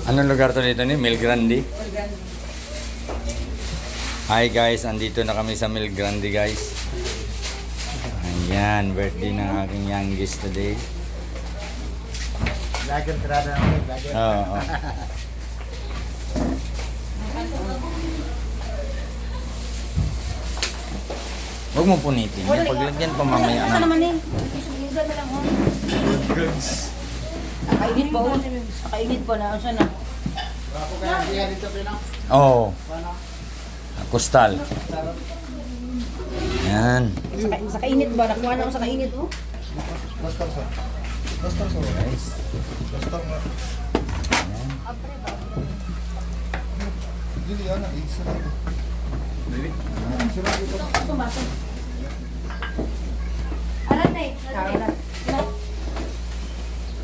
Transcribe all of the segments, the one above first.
Anong lugar to dito ni? Mil Grande? Hi guys, andito na kami sa Mil Grande guys. Ayan, birthday ng aking youngest today. Vlogger tirada namin, vlogger. Oo. Huwag mo punitin yan. Paglagyan pa mamaya Ano na. naman eh? Isuligan na lang. Nakainit pa oh. Nakainit pa na. Saan na? Ako kaya diya dito pinang. Oo. Paano? Kustal. Yan. Sa kainit ba? Nakuha na ako sa kainit oh. Pastor sir. Pastor sir. Guys. Pastor nga. Dili yan, isa na ito. Dili? Isa na ito. Ito baso. Aran na eh. Kaya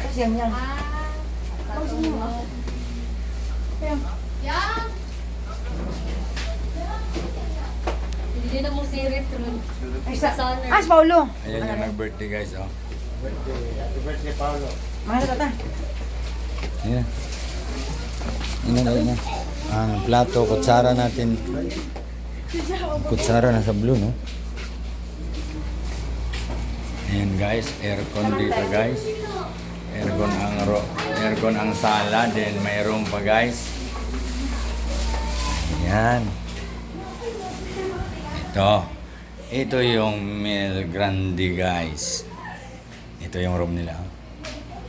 kasi yan. Yan! Hindi na mo sirit ron. Ay, sa Sonner. Paulo. Ayan yung nag-birthday guys. Oh. Birthday. Happy birthday, Paolo. Mahal ka ta. Ayan. Ayan na. Ang plato, kutsara natin. Kutsara nasa blue, no? Ayan guys, aircon dito guys. Aircon ang sala, then mayroon pa guys. Ayan. Ito yung Mil Grande guys. Ito yung room nila.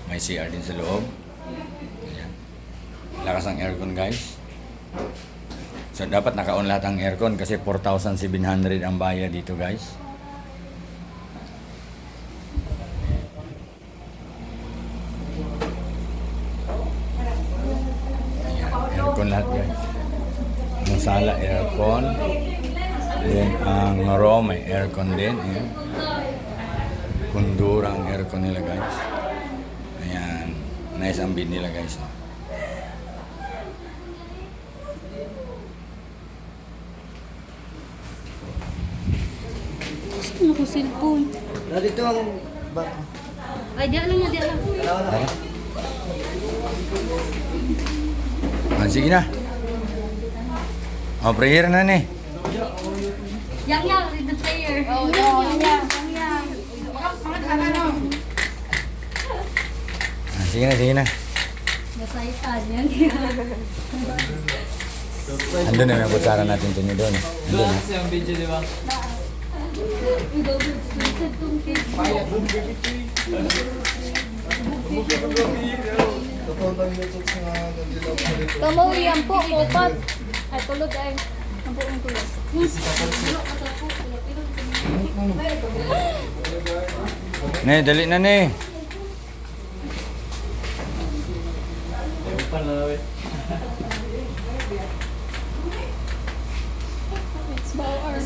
May CR din sa loob. Ayan. Lakas ang aircon guys. So dapat naka-on lahat ang aircon kasi 4,700 ang bayad dito guys. Aircon lahat guys. Ang sala aircon. Then ang room may aircon din. Ayan. Kundura ang aircon nila guys. Ayan. Nice ang bed nila guys. Ano ko cellphone? Dito ang Ay, di alam mo, di alam. Tara. Sige na. Prayer na ni. Yang, read the prayer. Oh, yang. Sige na. Nasaitan yan. Andun na yung kutsara natin doon. Andun na. Kamu yang po, upat. Ay, tulog ay. Ang po ang tulog. Ne, dali na ne. It's about our